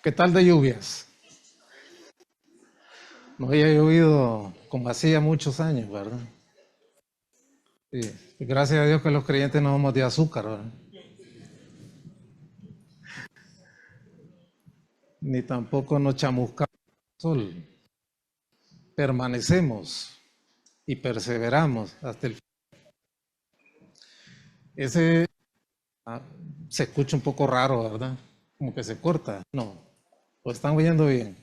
¿Qué tal de lluvias? No había llovido como hacía muchos años, ¿verdad? Sí. Gracias a Dios que los creyentes no somos de azúcar, ¿verdad? Ni tampoco nos chamuscamos al sol. Permanecemos y perseveramos hasta el fin. Ese ah, se escucha un poco raro, ¿verdad? Como que se corta. No, lo están oyendo bien.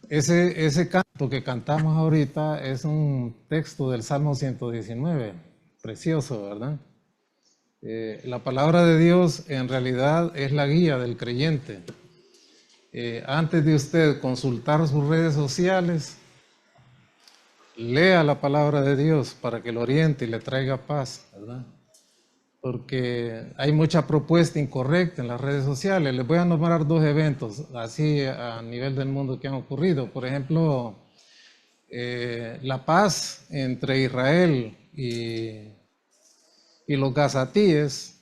Ese canto que cantamos ahorita es un texto del Salmo 119. Precioso, ¿verdad? La palabra de Dios en realidad es la guía del creyente. Antes de usted consultar sus redes sociales, lea la palabra de Dios para que lo oriente y le traiga paz, ¿verdad? Porque hay mucha propuesta incorrecta en las redes sociales. Les voy a nombrar dos eventos así a nivel del mundo que han ocurrido. Por ejemplo, la paz entre Israel y los gazatíes.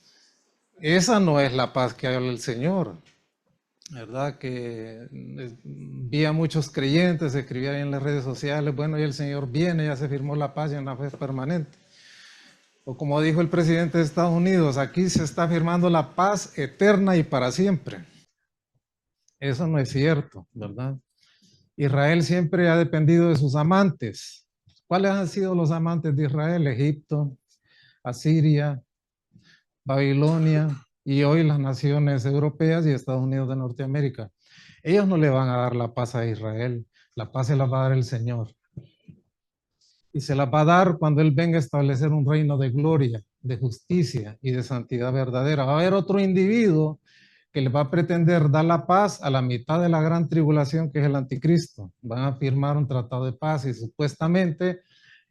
Esa no es la paz que habla el Señor. ¿Verdad? Que vi a muchos creyentes, escribían en las redes sociales, bueno, y el Señor viene, ya se firmó la paz y en la fe permanente. O como dijo el presidente de Estados Unidos, aquí se está firmando la paz eterna y para siempre. Eso no es cierto, ¿verdad? Israel siempre ha dependido de sus amantes. ¿Cuáles han sido los amantes de Israel? Egipto, Asiria, Babilonia y hoy las naciones europeas y Estados Unidos de Norteamérica. Ellos no le van a dar la paz a Israel, la paz se la va a dar el Señor. Y se la va a dar cuando Él venga a establecer un reino de gloria, de justicia y de santidad verdadera. Va a haber otro individuo que le va a pretender dar la paz a la mitad de la gran tribulación que es el anticristo. Van a firmar un tratado de paz y supuestamente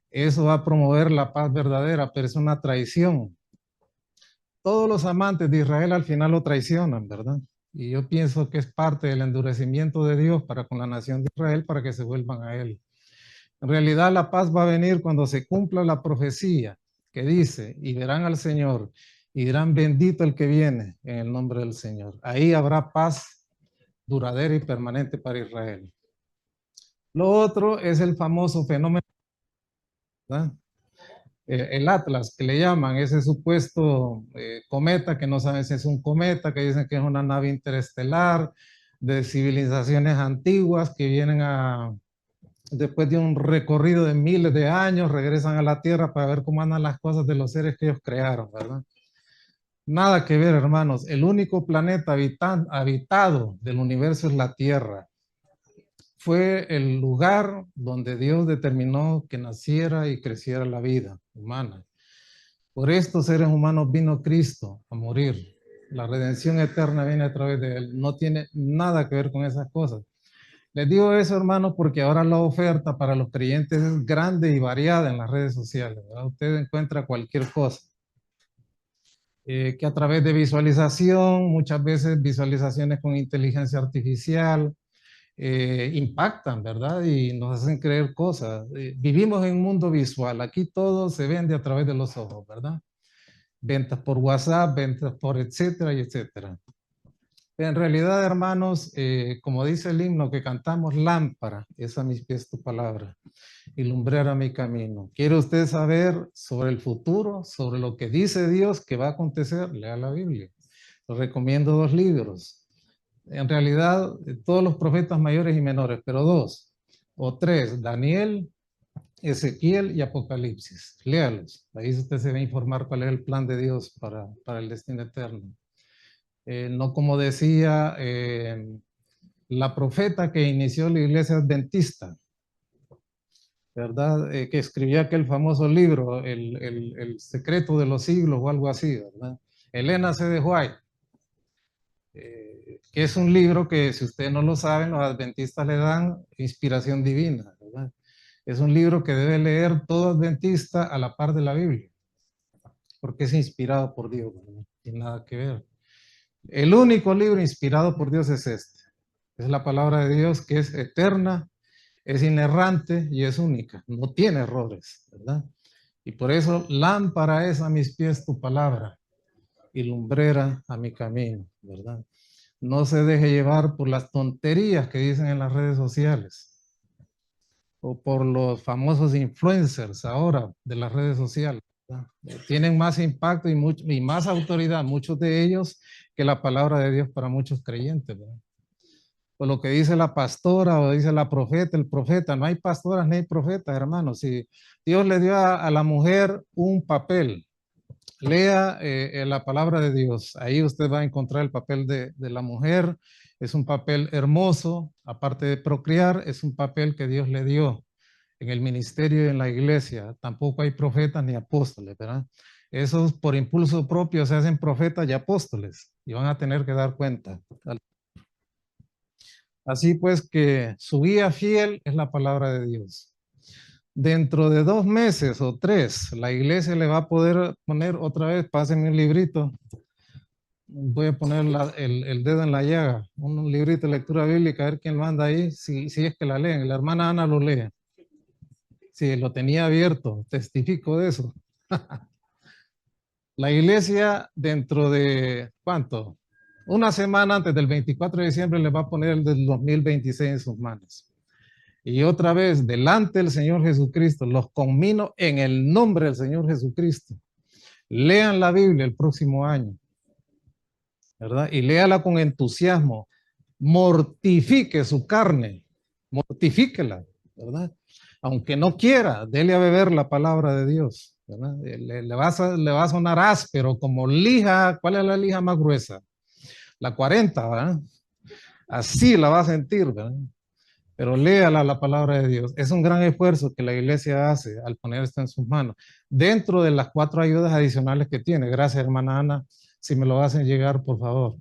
eso va a promover la paz verdadera, pero es una traición. Todos los amantes de Israel al final lo traicionan, ¿verdad? Y yo pienso que es parte del endurecimiento de Dios para con la nación de Israel para que se vuelvan a Él. En realidad la paz va a venir cuando se cumpla la profecía que dice, y verán al Señor, y dirán, bendito el que viene en el nombre del Señor. Ahí habrá paz duradera y permanente para Israel. Lo otro es el famoso fenómeno, ¿verdad? El Atlas, que le llaman, ese supuesto cometa, que no saben si es un cometa, que dicen que es una nave interestelar de civilizaciones antiguas que vienen después de un recorrido de miles de años, regresan a la Tierra para ver cómo andan las cosas de los seres que ellos crearon, ¿verdad? Nada que ver, hermanos. El único planeta habitado del universo es la Tierra. Fue el lugar donde Dios determinó que naciera y creciera la vida humana. Por estos seres humanos vino Cristo a morir. La redención eterna viene a través de Él. No tiene nada que ver con esas cosas. Les digo eso, hermano, porque ahora la oferta para los creyentes es grande y variada en las redes sociales, ¿verdad? Usted encuentra cualquier cosa. Que a través de visualización, muchas veces visualizaciones con inteligencia artificial, impactan, ¿verdad? Y nos hacen creer cosas. Vivimos en un mundo visual. Aquí todo se vende a través de los ojos, ¿verdad? Ventas por WhatsApp, ventas por etcétera y etcétera. En realidad, hermanos, como dice el himno que cantamos, lámpara es a mis pies tu palabra y lumbrera mi camino. ¿Quiere usted saber sobre el futuro, sobre lo que dice Dios que va a acontecer? Lea la Biblia. Le recomiendo dos libros. En realidad, todos los profetas mayores y menores, pero dos o tres, Daniel, Ezequiel y Apocalipsis. Léalos. Ahí usted se va a informar cuál es el plan de Dios para el destino eterno. No como decía la profeta que inició la iglesia adventista, ¿verdad? Que escribió aquel famoso libro, el secreto de los siglos o algo así, ¿verdad? Elena C. de White, que es un libro que si ustedes no lo saben, los adventistas le dan inspiración divina, ¿verdad? Es un libro que debe leer todo adventista a la par de la Biblia, porque es inspirado por Dios, ¿verdad? No tiene nada que ver. El único libro inspirado por Dios es este. Es la palabra de Dios que es eterna, es inerrante y es única. No tiene errores, ¿verdad? Y por eso lámpara es a mis pies tu palabra y lumbrera a mi camino, ¿verdad? No se deje llevar por las tonterías que dicen en las redes sociales o por los famosos influencers ahora de las redes sociales, ¿verdad? Tienen más impacto y más autoridad, muchos de ellos, que la palabra de Dios para muchos creyentes, ¿verdad? O lo que dice la pastora o dice la profeta, el profeta. No hay pastoras ni hay profetas, hermanos. Si Dios le dio a la mujer un papel, lea la palabra de Dios. Ahí usted va a encontrar el papel de la mujer. Es un papel hermoso, aparte de procrear, es un papel que Dios le dio en el ministerio y en la iglesia. Tampoco hay profetas ni apóstoles, ¿verdad? Esos por impulso propio se hacen profetas y apóstoles y van a tener que dar cuenta. Así pues que su guía fiel es la palabra de Dios. Dentro de 2 meses o 3, la iglesia le va a poder poner otra vez, pásenme un librito, voy a poner el dedo en la llaga, un librito de lectura bíblica, a ver quién lo anda ahí, si es que la leen. La hermana Ana lo lee. Sí, lo tenía abierto, testifico de eso. La iglesia dentro de, ¿cuánto? Una semana antes del 24 de diciembre le va a poner el del 2026 en sus manos. Y otra vez, delante del Señor Jesucristo, los conmino en el nombre del Señor Jesucristo. Lean la Biblia el próximo año, ¿verdad? Y léala con entusiasmo. Mortifique su carne, mortifíquela, ¿verdad? Aunque no quiera, dele a beber la palabra de Dios, ¿verdad? Le va a sonar áspero, como lija. ¿Cuál es la lija más gruesa? La 40, ¿verdad? Así la va a sentir, ¿verdad? Pero léala la palabra de Dios. Es un gran esfuerzo que la iglesia hace al poner esto en sus manos. Dentro de las 4 ayudas adicionales que tiene. Gracias, hermana Ana. Si me lo hacen llegar, por favor.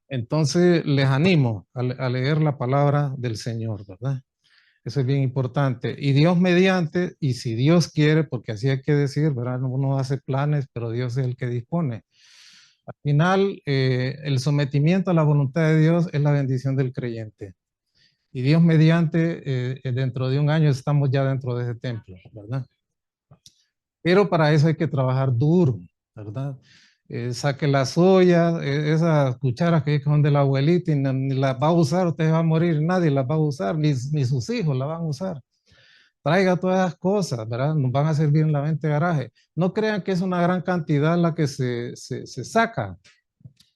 Entonces, les animo a leer la palabra del Señor, ¿verdad? Eso es bien importante. Y Dios mediante, y si Dios quiere, porque así hay que decir, ¿verdad? Uno hace planes, pero Dios es el que dispone. Al final, el sometimiento a la voluntad de Dios es la bendición del creyente. Y Dios mediante, dentro de un año estamos ya dentro de ese templo, ¿verdad? Pero para eso hay que trabajar duro, ¿verdad? Saque las ollas, esas cucharas que son de la abuelita y ni las va a usar, usted va a morir, nadie las va a usar, ni sus hijos las van a usar. Traiga todas esas cosas, ¿verdad? Nos van a servir en la venta de garaje. No crean que es una gran cantidad la que se saca,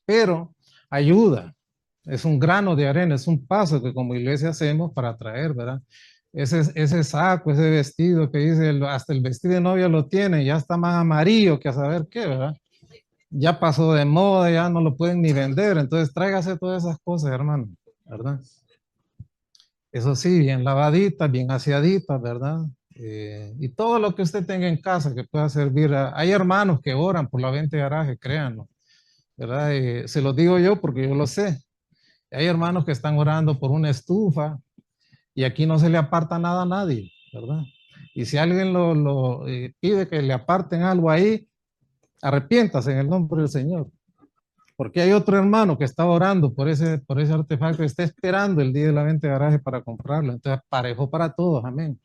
pero ayuda. Es un grano de arena, es un paso que como iglesia hacemos para traer, ¿verdad? Ese saco, ese vestido que dice, hasta el vestido de novia lo tiene, ya está más amarillo que a saber qué, ¿verdad? Ya pasó de moda, ya no lo pueden ni vender, entonces tráigase todas esas cosas, hermano, ¿verdad? Eso sí, bien lavaditas, bien aseaditas, ¿verdad? Y todo lo que usted tenga en casa que pueda servir. Hay hermanos que oran por la venta de garaje, créanlo, ¿verdad? Se los digo yo porque yo lo sé. Hay hermanos que están orando por una estufa y aquí no se le aparta nada a nadie, ¿verdad? Y si alguien lo pide que le aparten algo ahí, arrepiéntase en el nombre del Señor. Porque hay otro hermano que está orando por ese artefacto, está esperando el día de la venta de garaje para comprarlo. Entonces, parejo para todos, amén.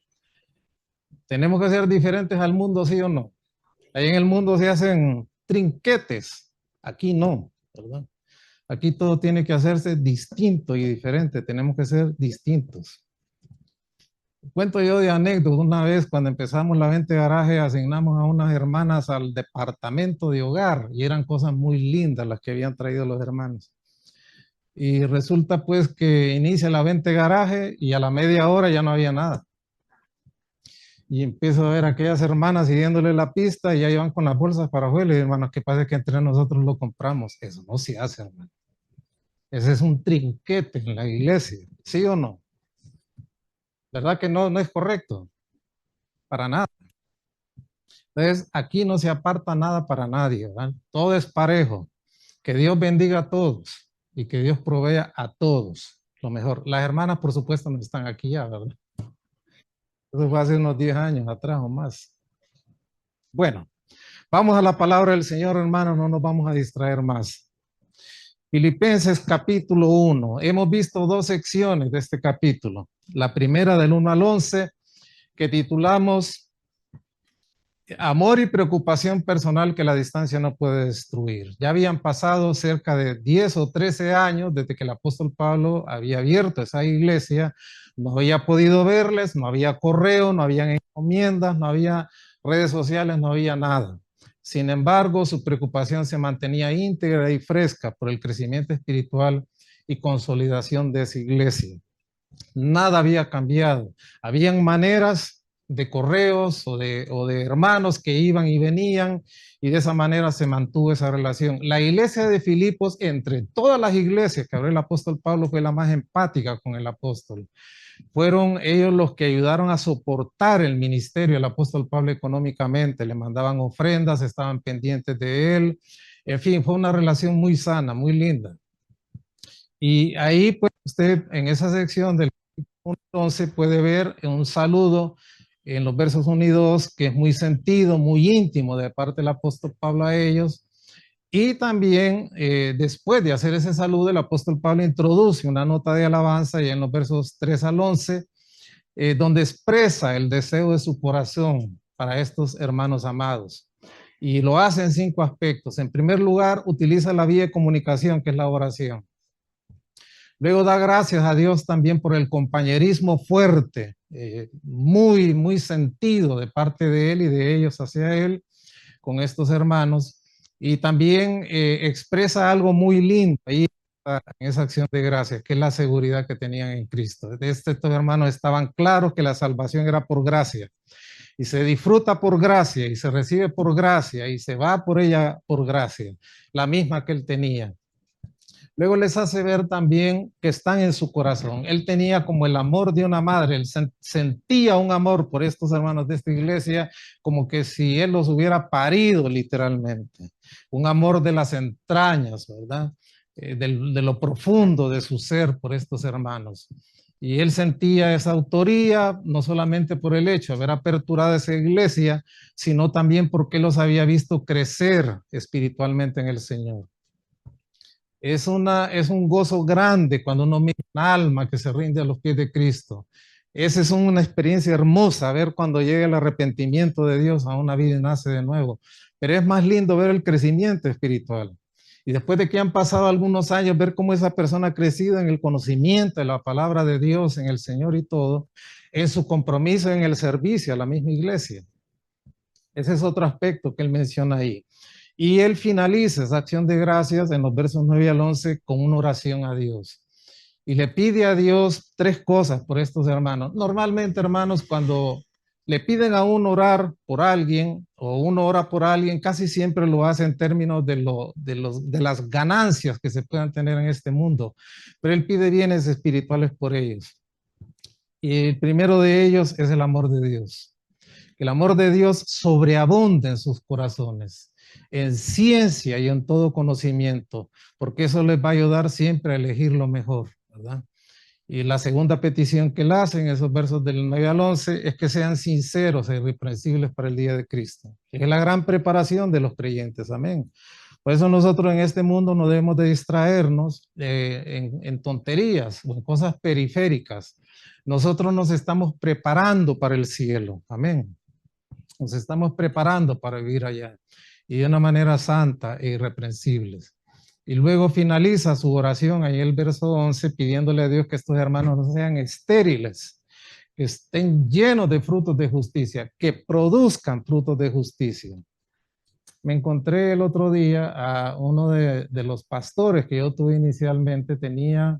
Tenemos que ser diferentes al mundo, ¿sí o no? Ahí en el mundo se hacen trinquetes, aquí no, ¿verdad? Aquí todo tiene que hacerse distinto y diferente, tenemos que ser distintos. Cuento yo de anécdota, una vez cuando empezamos la venta de garaje asignamos a unas hermanas al departamento de hogar y eran cosas muy lindas las que habían traído los hermanos. Y resulta pues que inicia la venta de garaje y a la media hora ya no había nada. Y empiezo a ver a aquellas hermanas siguiéndole la pista y ya iban con las bolsas para afuera. Y hermanos, ¿qué pasa? Que entre nosotros lo compramos. Eso no se hace, hermano. Ese es un trinquete en la iglesia, ¿sí o no? ¿Verdad que no, no es correcto? Para nada. Entonces, aquí no se aparta nada para nadie, ¿verdad? Todo es parejo. Que Dios bendiga a todos y que Dios provea a todos lo mejor. Las hermanas, por supuesto, no están aquí ya, ¿verdad? Eso fue hace unos 10 años atrás o más. Bueno, vamos a la palabra del Señor, hermano, no nos vamos a distraer más. Filipenses capítulo 1. Hemos visto 2 secciones de este capítulo. La primera del 1 al 11, que titulamos Amor y preocupación personal que la distancia no puede destruir. Ya habían pasado cerca de 10 o 13 años desde que el apóstol Pablo había abierto esa iglesia. No había podido verles, no había correo, no había encomiendas, no había redes sociales, no había nada. Sin embargo, su preocupación se mantenía íntegra y fresca por el crecimiento espiritual y consolidación de esa iglesia. Nada había cambiado. Habían maneras de correos o de hermanos que iban y venían, y de esa manera se mantuvo esa relación. La iglesia de Filipos, entre todas las iglesias que abrió el apóstol Pablo, fue la más empática con el apóstol. Fueron ellos los que ayudaron a soportar el ministerio del apóstol Pablo económicamente, le mandaban ofrendas, estaban pendientes de él. En fin, fue una relación muy sana, muy linda. Y ahí, pues, usted en esa sección del 11 puede ver un saludo en los versos 1 y 2, que es muy sentido, muy íntimo de parte del apóstol Pablo a ellos. Y también, después de hacer ese saludo, el apóstol Pablo introduce una nota de alabanza, y en los versos 3 al 11, donde expresa el deseo de su corazón para estos hermanos amados. Y lo hace en 5 aspectos. En primer lugar, utiliza la vía de comunicación, que es la oración. Luego da gracias a Dios también por el compañerismo fuerte, muy sentido de parte de él y de ellos hacia él, con estos hermanos. Y también expresa algo muy lindo ahí en esa acción de gracias, que es la seguridad que tenían en Cristo. Estos hermanos estaban claros que la salvación era por gracia, y se disfruta por gracia, y se recibe por gracia, y se va por ella por gracia, la misma que él tenía. Luego les hace ver también que están en su corazón. Él tenía como el amor de una madre, él sentía un amor por estos hermanos de esta iglesia, como que si él los hubiera parido literalmente. Un amor de las entrañas, ¿verdad? De lo profundo de su ser por estos hermanos. Y él sentía esa autoría, no solamente por el hecho de haber aperturado esa iglesia, sino también porque los había visto crecer espiritualmente en el Señor. Es un gozo grande cuando uno mira una alma que se rinde a los pies de Cristo. Esa es una experiencia hermosa, ver cuando llega el arrepentimiento de Dios a una vida y nace de nuevo. Pero es más lindo ver el crecimiento espiritual. Y después de que han pasado algunos años, ver cómo esa persona ha crecido en el conocimiento de la palabra de Dios, en el Señor y todo, en su compromiso en el servicio a la misma iglesia. Ese es otro aspecto que él menciona ahí. Y él finaliza esa acción de gracias en los versos 9 al 11 con una oración a Dios. Y le pide a Dios 3 cosas por estos hermanos. Normalmente, hermanos, cuando le piden a uno orar por alguien o uno ora por alguien, casi siempre lo hace en términos de las ganancias que se puedan tener en este mundo. Pero él pide bienes espirituales por ellos. Y el primero de ellos es el amor de Dios. Que el amor de Dios sobreabunde en sus corazones, en ciencia y en todo conocimiento, porque eso les va a ayudar siempre a elegir lo mejor, ¿verdad? Y la segunda petición que él hace en esos versos del 9 al 11 es que sean sinceros e irreprensibles para el día de Cristo, que es la gran preparación de los creyentes, amén. Por eso nosotros en este mundo no debemos de distraernos en tonterías o en cosas periféricas. Nosotros nos estamos preparando para el cielo, amén. Nos estamos preparando para vivir allá y de una manera santa e irreprensible. Y luego finaliza su oración ahí el verso 11 pidiéndole a Dios que estos hermanos no sean estériles, que estén llenos de frutos de justicia, que produzcan frutos de justicia. Me encontré el otro día a uno de los pastores que yo tuve inicialmente, tenía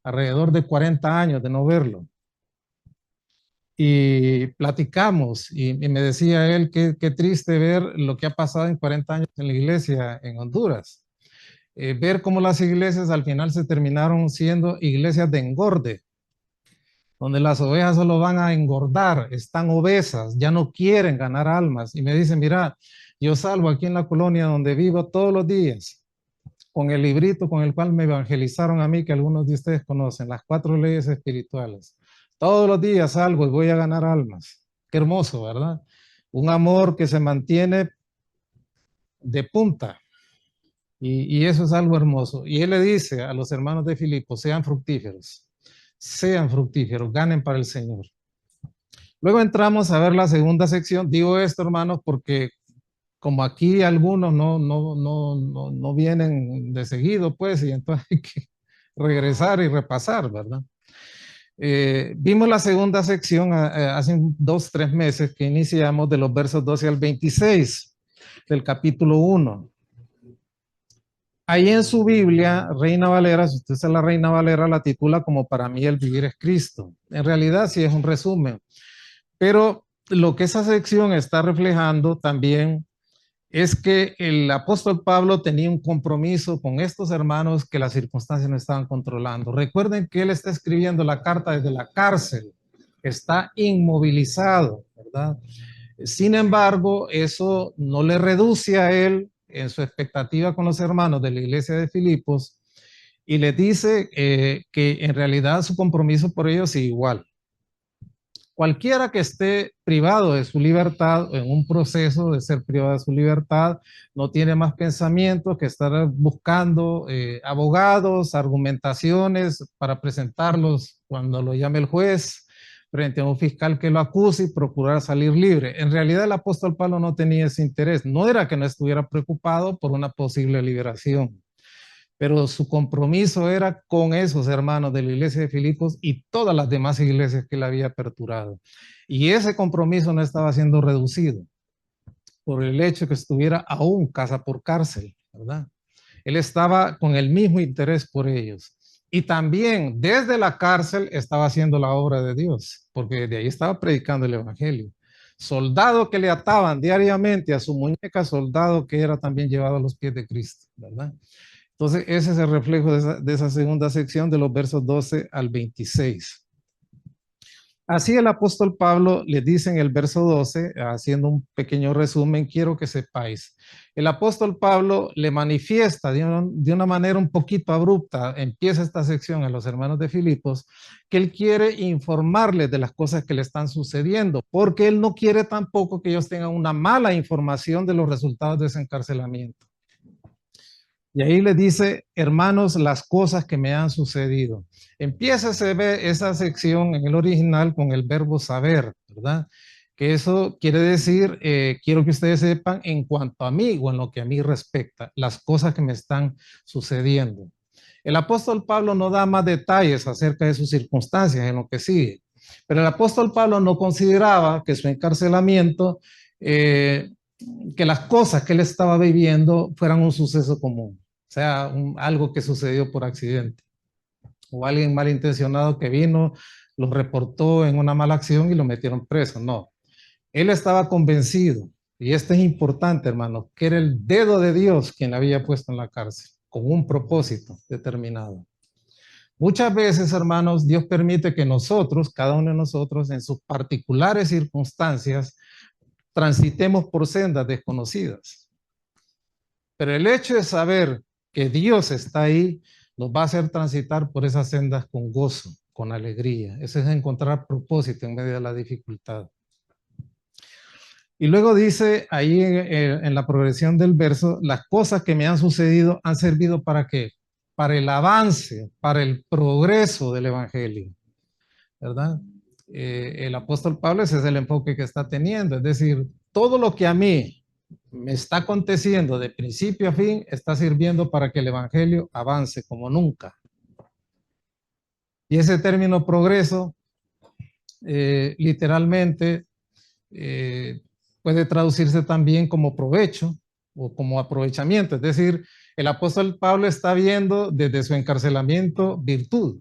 alrededor de 40 años de no verlo. Y platicamos y me decía él que qué triste ver lo que ha pasado en 40 años en la iglesia en Honduras. Ver cómo las iglesias al final se terminaron siendo iglesias de engorde, donde las ovejas solo van a engordar, están obesas, ya no quieren ganar almas. Y me dice, mira, yo salgo aquí en la colonia donde vivo todos los días con el librito con el cual me evangelizaron a mí, que algunos de ustedes conocen, las 4 leyes espirituales. Todos los días salgo y voy a ganar almas. Qué hermoso, ¿verdad? Un amor que se mantiene de punta. Y eso es algo hermoso. Y él le dice a los hermanos de Filipo, sean fructíferos, ganen para el Señor. Luego entramos a ver la segunda sección. Digo esto, hermanos, porque como aquí algunos no vienen de seguido, pues, y entonces hay que regresar y repasar, ¿verdad? Vimos la segunda sección hace 2, 3 meses que iniciamos de los versos 12 al 26 del capítulo 1. Ahí en su Biblia, Reina Valera, si usted es la Reina Valera, la titula como Para mí el vivir es Cristo. En realidad sí es un resumen, pero lo que esa sección está reflejando también es que el apóstol Pablo tenía un compromiso con estos hermanos que las circunstancias no estaban controlando. Recuerden que él está escribiendo la carta desde la cárcel, está inmovilizado, ¿verdad? Sin embargo, eso no le reduce a él en su expectativa con los hermanos de la iglesia de Filipos y les dice que en realidad su compromiso por ellos es igual. Cualquiera que esté privado de su libertad, en un proceso de ser privado de su libertad, no tiene más pensamiento que estar buscando abogados, argumentaciones para presentarlos cuando lo llame el juez frente a un fiscal que lo acuse y procurar salir libre. En realidad el apóstol Pablo no tenía ese interés, no era que no estuviera preocupado por una posible liberación, pero su compromiso era con esos hermanos de la iglesia de Filipos y todas las demás iglesias que él había aperturado. Y ese compromiso no estaba siendo reducido por el hecho de que estuviera aún casa por cárcel, ¿verdad? Él estaba con el mismo interés por ellos. Y también desde la cárcel estaba haciendo la obra de Dios, porque de ahí estaba predicando el evangelio. Soldado que le ataban diariamente a su muñeca, soldado que era también llevado a los pies de Cristo, ¿verdad? Entonces, ese es el reflejo de esa segunda sección de los versos 12 al 26. Así el apóstol Pablo les dice en el verso 12, haciendo un pequeño resumen, quiero que sepáis. El apóstol Pablo le manifiesta de una manera un poquito abrupta, empieza esta sección a los hermanos de Filipos, que él quiere informarles de las cosas que le están sucediendo, porque él no quiere tampoco que ellos tengan una mala información de los resultados de ese encarcelamiento. Y ahí le dice, hermanos, las cosas que me han sucedido. Empieza esa sección en el original con el verbo saber, ¿verdad? Que eso quiere decir, quiero que ustedes sepan en cuanto a mí o en lo que a mí respecta, las cosas que me están sucediendo. El apóstol Pablo no da más detalles acerca de sus circunstancias en lo que sigue, pero el apóstol Pablo no consideraba que su encarcelamiento, que las cosas que él estaba viviendo fueran un suceso común, o sea, algo que sucedió por accidente, o alguien malintencionado que vino, lo reportó en una mala acción y lo metieron preso. No, él estaba convencido, y esto es importante, hermano, que era el dedo de Dios quien la había puesto en la cárcel, con un propósito determinado. Muchas veces, hermanos, Dios permite que nosotros, cada uno de nosotros, en sus particulares circunstancias, transitemos por sendas desconocidas. Pero el hecho de saber que Dios está ahí nos va a hacer transitar por esas sendas con gozo, con alegría. Eso es encontrar propósito en medio de la dificultad. Y luego dice ahí en la progresión del verso, las cosas que me han sucedido han servido para qué? Para el avance, para el progreso del evangelio, ¿verdad? El apóstol Pablo ese es el enfoque que está teniendo, es decir, todo lo que a mí me está aconteciendo de principio a fin está sirviendo para que el evangelio avance como nunca. Y ese término progreso, literalmente, puede traducirse también como provecho o como aprovechamiento. Es decir, el apóstol Pablo está viendo desde su encarcelamiento virtud.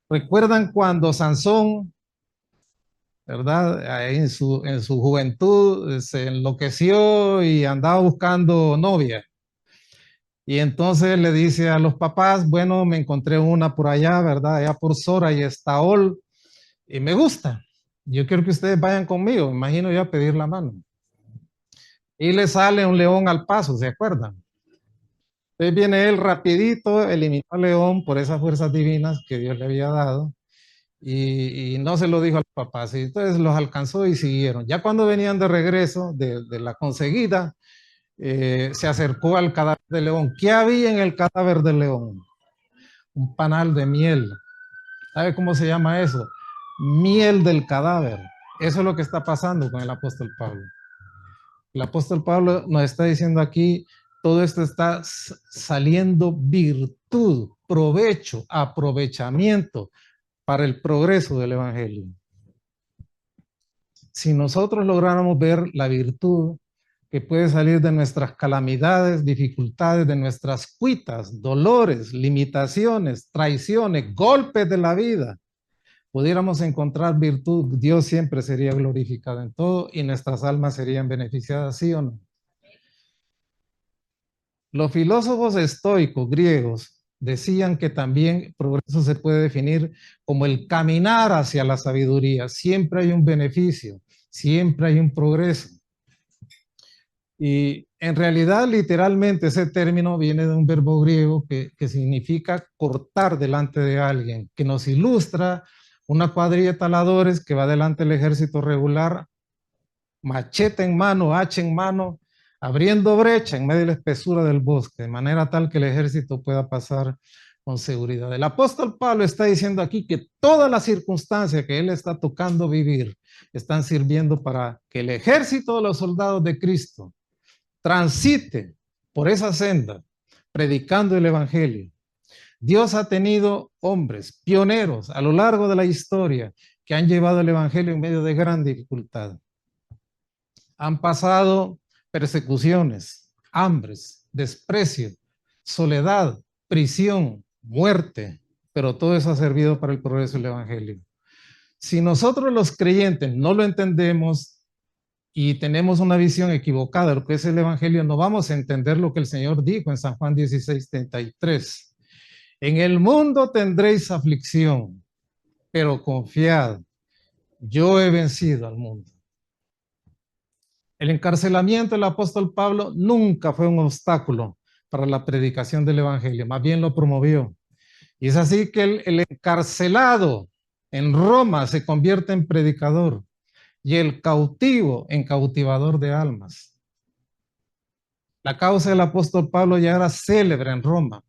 ¿Recuerdan cuando Sansón, verdad? En su juventud se enloqueció y andaba buscando novia? Y entonces le dice a los papás, bueno, me encontré una por allá, ¿verdad? Allá por Sora y Estaol, y me gusta. Yo quiero que ustedes vayan conmigo, imagino yo a pedir la mano. Y le sale un león al paso, ¿se acuerdan? Entonces viene él rapidito, eliminó al león por esas fuerzas divinas que Dios le había dado y no se lo dijo al papá. Y entonces los alcanzó y siguieron. Ya cuando venían de regreso de la conseguida, se acercó al cadáver del león. ¿Qué había en el cadáver del león? Un panal de miel. ¿Sabe cómo se llama eso? miel del cadáver. Eso es lo que está pasando con el apóstol Pablo. El apóstol Pablo nos está diciendo aquí, todo esto está saliendo virtud, provecho, aprovechamiento para el progreso del evangelio. Si nosotros lográramos ver la virtud que puede salir de nuestras calamidades, dificultades, de nuestras cuitas, dolores, limitaciones, traiciones, golpes de la vida, pudiéramos encontrar virtud, Dios siempre sería glorificado en todo y nuestras almas serían beneficiadas, ¿sí o no? Los filósofos estoicos griegos decían que también progreso se puede definir como el caminar hacia la sabiduría. Siempre hay un beneficio, siempre hay un progreso. Y en realidad, literalmente, ese término viene de un verbo griego que significa cortar delante de alguien, que nos ilustra una cuadrilla de taladores que va delante del ejército regular, machete en mano, hacha en mano, abriendo brecha en medio de la espesura del bosque, de manera tal que el ejército pueda pasar con seguridad. El apóstol Pablo está diciendo aquí que todas las circunstancias que él está tocando vivir están sirviendo para que el ejército de los soldados de Cristo transite por esa senda, predicando el Evangelio. Dios ha tenido hombres, pioneros a lo largo de la historia que han llevado el Evangelio en medio de gran dificultad. Han pasado persecuciones, hambres, desprecio, soledad, prisión, muerte, pero todo eso ha servido para el progreso del Evangelio. Si nosotros los creyentes no lo entendemos y tenemos una visión equivocada de lo que es el Evangelio, no vamos a entender lo que el Señor dijo en San Juan 16:33. En el mundo tendréis aflicción, pero confiad, yo he vencido al mundo. El encarcelamiento del apóstol Pablo nunca fue un obstáculo para la predicación del Evangelio, más bien lo promovió. Y es así que el encarcelado en Roma se convierte en predicador y el cautivo en cautivador de almas. La causa del apóstol Pablo ya era célebre en Roma.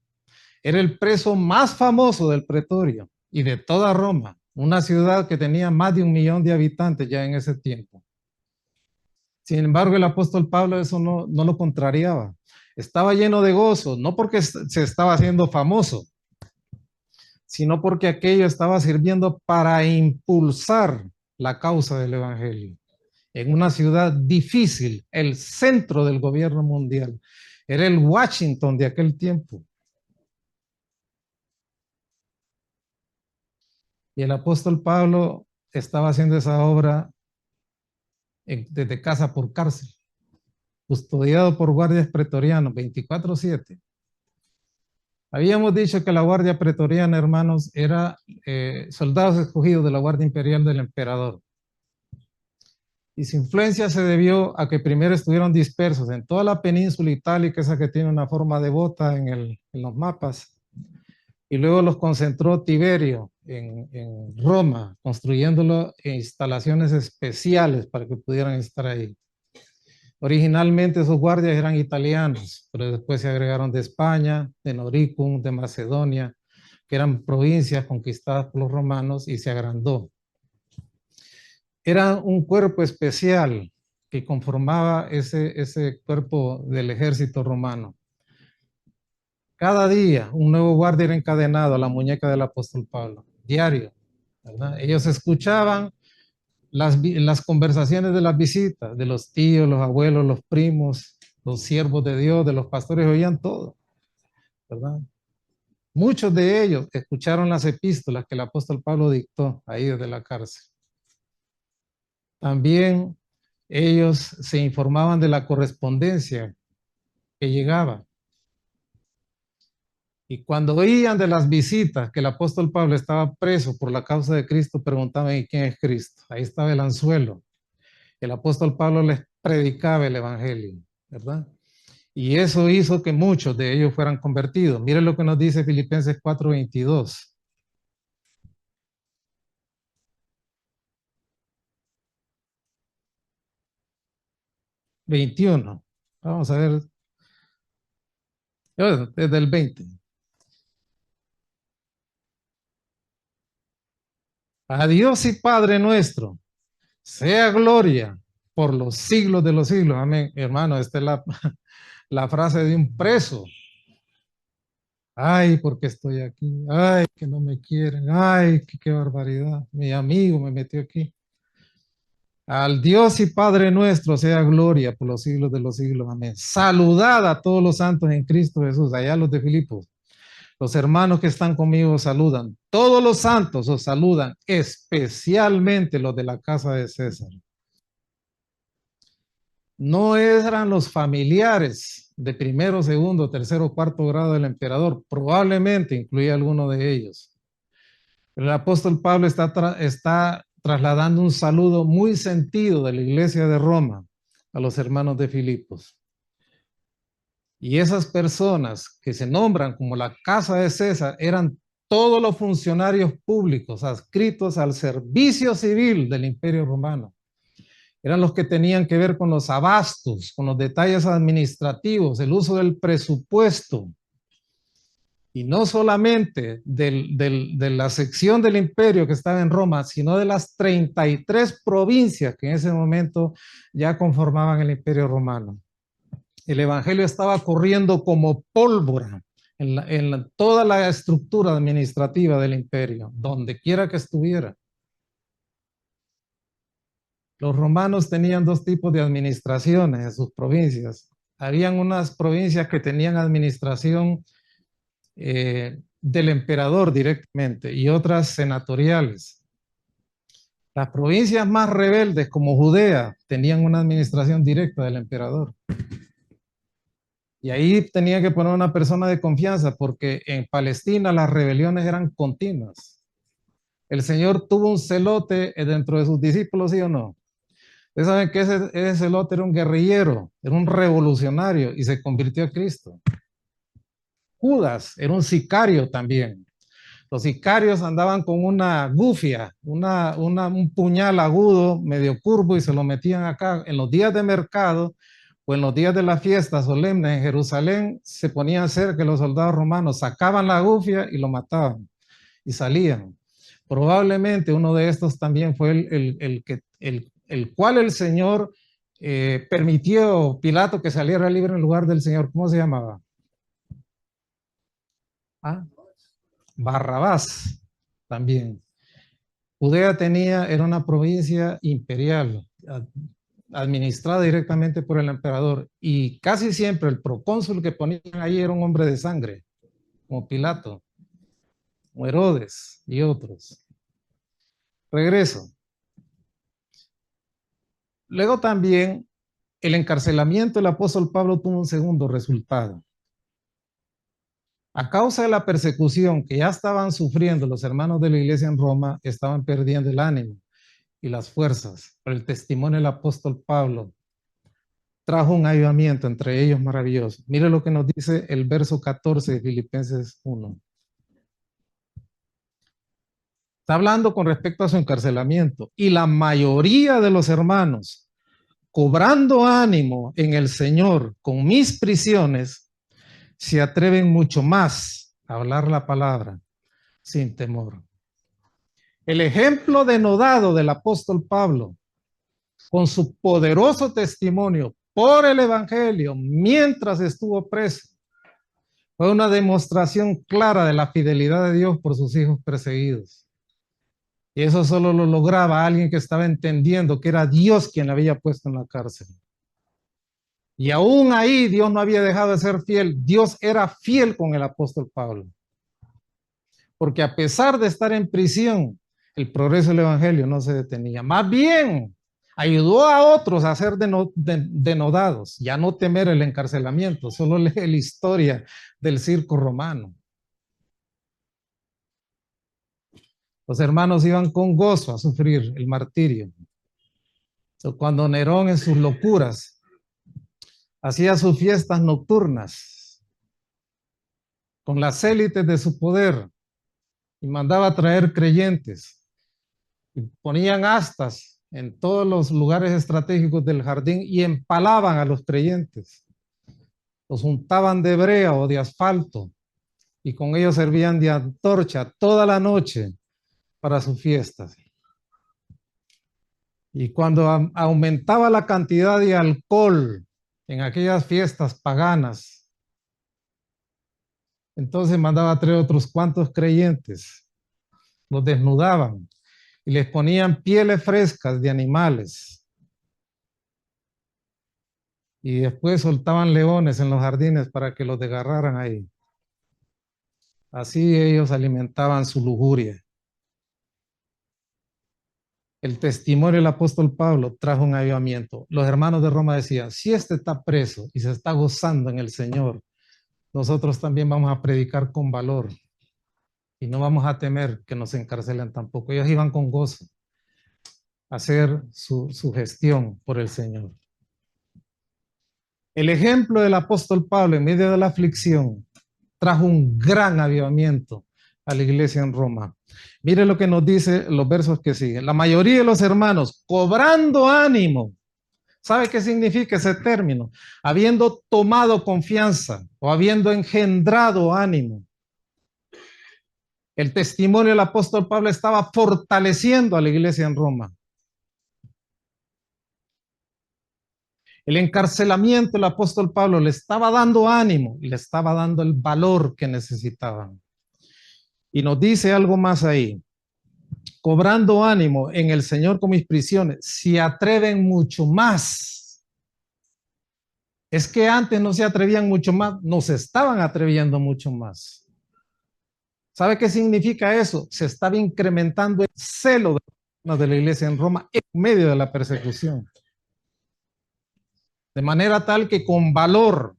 Era el preso más famoso del pretorio y de toda Roma, una ciudad que tenía más de 1 millón de habitantes ya en ese tiempo. Sin embargo, el apóstol Pablo eso no lo contrariaba. Estaba lleno de gozo, no porque se estaba haciendo famoso, sino porque aquello estaba sirviendo para impulsar la causa del Evangelio. En una ciudad difícil, el centro del gobierno mundial. Era el Washington de aquel tiempo. Y el apóstol Pablo estaba haciendo esa obra desde casa por cárcel, custodiado por guardias pretorianos 24/7. Habíamos dicho que la guardia pretoriana, hermanos, era soldados escogidos de la guardia imperial del emperador. Y su influencia se debió a que primero estuvieron dispersos en toda la península itálica, esa que tiene una forma de bota en los mapas, y luego los concentró Tiberio en Roma, construyéndolo en instalaciones especiales para que pudieran estar ahí. Originalmente esos guardias eran italianos, pero después se agregaron de España, de Noricum, de Macedonia, que eran provincias conquistadas por los romanos y se agrandó. Era un cuerpo especial que conformaba ese cuerpo del ejército romano. Cada día un nuevo guardia era encadenado a la muñeca del apóstol Pablo, diario, ¿verdad? Ellos escuchaban las conversaciones de las visitas, de los tíos, los abuelos, los primos, los siervos de Dios, de los pastores, oían todo, ¿verdad? Muchos de ellos escucharon las epístolas que el apóstol Pablo dictó ahí desde la cárcel. También ellos se informaban de la correspondencia que llegaba. Y cuando oían de las visitas que el apóstol Pablo estaba preso por la causa de Cristo, preguntaban: ¿y quién es Cristo? Ahí estaba el anzuelo. El apóstol Pablo les predicaba el evangelio, ¿verdad? Y eso hizo que muchos de ellos fueran convertidos. Miren lo que nos dice Filipenses 4:22. 21. Vamos a ver, desde el 20. A Dios y Padre nuestro, sea gloria por los siglos de los siglos. Amén. Hermano, esta es la frase de un preso. Ay, ¿porque estoy aquí? Ay, que no me quieren. Ay, qué barbaridad. Mi amigo me metió aquí. Al Dios y Padre nuestro sea gloria por los siglos de los siglos. Amén. Saludad a todos los santos en Cristo Jesús. Allá los de Filipos. Los hermanos que están conmigo saludan. Todos los santos os saludan, especialmente los de la casa de César. No eran los familiares de primero, segundo, tercero, cuarto grado del emperador. Probablemente incluía alguno de ellos. El apóstol Pablo está trasladando un saludo muy sentido de la iglesia de Roma a los hermanos de Filipos. Y esas personas que se nombran como la casa de César eran todos los funcionarios públicos adscritos al servicio civil del Imperio Romano. Eran los que tenían que ver con los abastos, con los detalles administrativos, el uso del presupuesto. Y no solamente de la sección del imperio que estaba en Roma, sino de las 33 provincias que en ese momento ya conformaban el imperio romano. El evangelio estaba corriendo como pólvora en toda la estructura administrativa del imperio, donde quiera que estuviera. Los romanos tenían dos tipos de administraciones en sus provincias. Habían unas provincias que tenían administración del emperador directamente y otras senatoriales. Las provincias más rebeldes, como Judea, tenían una administración directa del emperador. Y ahí tenía que poner una persona de confianza, porque en Palestina las rebeliones eran continuas. El Señor tuvo un celote dentro de sus discípulos, ¿sí o no? Ustedes saben que ese celote era un guerrillero, era un revolucionario y se convirtió a Cristo. Judas era un sicario también. Los sicarios andaban con una gufia, un puñal agudo, medio curvo, y se lo metían acá. En los días de mercado o en los días de la fiesta solemne en Jerusalén, se ponían cerca los soldados romanos, sacaban la gufia y lo mataban y salían. Probablemente uno de estos también fue el cual el Señor permitió Pilato que saliera libre en lugar del Señor. ¿Cómo se llamaba? ¿Ah? Barrabás también. Judea era una provincia imperial, administrada directamente por el emperador, y casi siempre el procónsul que ponían ahí era un hombre de sangre, como Pilato, como Herodes y otros. Regreso. Luego también el encarcelamiento del apóstol Pablo tuvo un segundo resultado. A causa de la persecución que ya estaban sufriendo los hermanos de la iglesia en Roma, estaban perdiendo el ánimo y las fuerzas. Pero el testimonio del apóstol Pablo trajo un avivamiento entre ellos maravilloso. Mire lo que nos dice el verso 14 de Filipenses 1. Está hablando con respecto a su encarcelamiento. Y la mayoría de los hermanos, cobrando ánimo en el Señor con mis prisiones, se atreven mucho más a hablar la palabra sin temor. El ejemplo denodado del apóstol Pablo, con su poderoso testimonio por el Evangelio mientras estuvo preso, fue una demostración clara de la fidelidad de Dios por sus hijos perseguidos. Y eso solo lo lograba alguien que estaba entendiendo que era Dios quien le había puesto en la cárcel. Y aún ahí Dios no había dejado de ser fiel. Dios era fiel con el apóstol Pablo. Porque a pesar de estar en prisión, el progreso del evangelio no se detenía. Más bien, ayudó a otros a ser denodados, ya no temer el encarcelamiento. Solo lee la historia del circo romano. Los hermanos iban con gozo a sufrir el martirio. Cuando Nerón en sus locuras hacía sus fiestas nocturnas con las élites de su poder y mandaba a traer creyentes, y ponían astas en todos los lugares estratégicos del jardín y empalaban a los creyentes. Los untaban de brea o de asfalto y con ellos servían de antorcha toda la noche para sus fiestas. Y cuando aumentaba la cantidad de alcohol en aquellas fiestas paganas, entonces mandaba a traer otros cuantos creyentes, los desnudaban y les ponían pieles frescas de animales. Y después soltaban leones en los jardines para que los desgarraran ahí. Así ellos alimentaban su lujuria. El testimonio del apóstol Pablo trajo un avivamiento. Los hermanos de Roma decían, si este está preso y se está gozando en el Señor, nosotros también vamos a predicar con valor y no vamos a temer que nos encarcelen tampoco. Ellos iban con gozo a hacer su gestión por el Señor. El ejemplo del apóstol Pablo en medio de la aflicción trajo un gran avivamiento a la iglesia en Roma. Mire lo que nos dice los versos que siguen. La mayoría de los hermanos, cobrando ánimo. ¿Sabe qué significa ese término? Habiendo tomado confianza o habiendo engendrado ánimo. El testimonio del apóstol Pablo estaba fortaleciendo a la iglesia en Roma. El encarcelamiento del apóstol Pablo le estaba dando ánimo y le estaba dando el valor que necesitaban. Y nos dice algo más ahí. Cobrando ánimo en el Señor con mis prisiones, se atreven mucho más. Es que antes no se atrevían mucho más, nos estaban atreviendo mucho más. ¿Sabe qué significa eso? Se estaba incrementando el celo de la iglesia en Roma en medio de la persecución. De manera tal que con valor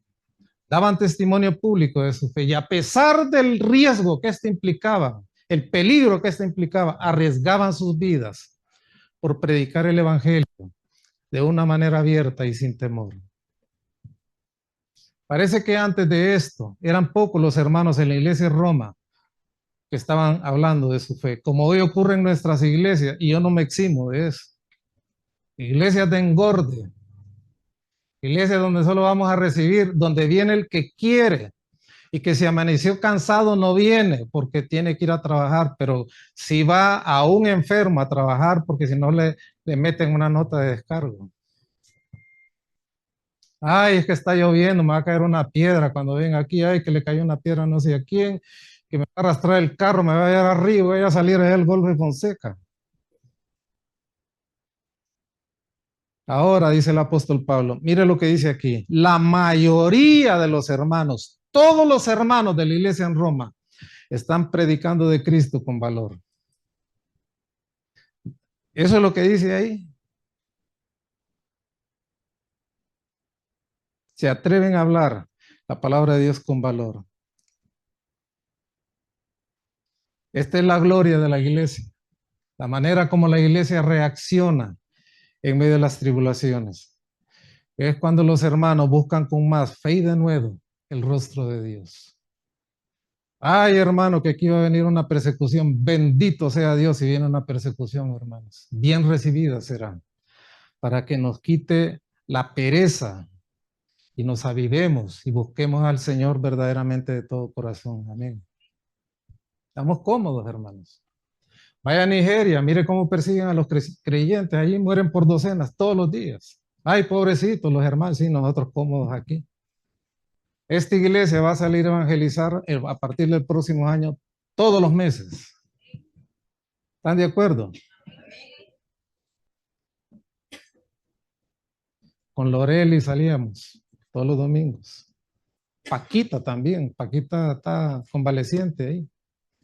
daban testimonio público de su fe y a pesar del riesgo que esto implicaba, el peligro que esto implicaba, arriesgaban sus vidas por predicar el evangelio de una manera abierta y sin temor. Parece que antes de esto eran pocos los hermanos en la iglesia de Roma que estaban hablando de su fe, como hoy ocurre en nuestras iglesias, y yo no me eximo de eso. Iglesias de engorde, iglesias donde solo vamos a recibir, donde viene el que quiere, y que si amaneció cansado no viene porque tiene que ir a trabajar, pero si va a un enfermo a trabajar porque si no le meten una nota de descargo. Ay, es que está lloviendo, me va a caer una piedra cuando venga aquí, ay, que le cayó una piedra no sé a quién, que me va a arrastrar el carro, me va a llevar arriba, voy a salir allá del Golfo de Fonseca. Ahora dice el apóstol Pablo, mire lo que dice aquí, la mayoría de los hermanos, todos los hermanos de la iglesia en Roma, están predicando de Cristo con valor. Eso es lo que dice ahí. Se atreven a hablar la palabra de Dios con valor. Esta es la gloria de la iglesia, la manera como la iglesia reacciona en medio de las tribulaciones. Es cuando los hermanos buscan con más fe y de nuevo el rostro de Dios. Ay, hermano, que aquí va a venir una persecución. Bendito sea Dios si viene una persecución, hermanos. Bien recibida será, para que nos quite la pereza y nos avivemos y busquemos al Señor verdaderamente de todo corazón. Amén. Estamos cómodos, hermanos. Vaya a Nigeria, mire cómo persiguen a los creyentes. Allí mueren por docenas todos los días. Ay, pobrecitos los hermanos, sí, nosotros cómodos aquí. Esta iglesia va a salir a evangelizar a partir del próximo año todos los meses. ¿Están de acuerdo? Con Loreli salíamos todos los domingos. Paquita también, Paquita está convaleciente ahí.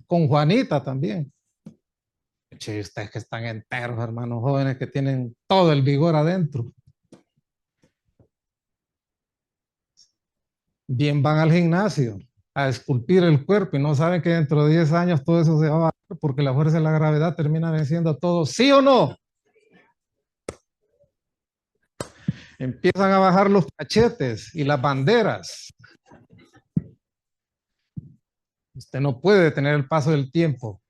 Con Juanita también. Che, ustedes que están enteros, hermanos jóvenes que tienen todo el vigor adentro. Bien van al gimnasio a esculpir el cuerpo y no saben que dentro de 10 años todo eso se va a bajar porque la fuerza de la gravedad termina venciendo a todos. ¿Sí o no? Empiezan a bajar los cachetes y las banderas. Usted no puede detener el paso del tiempo.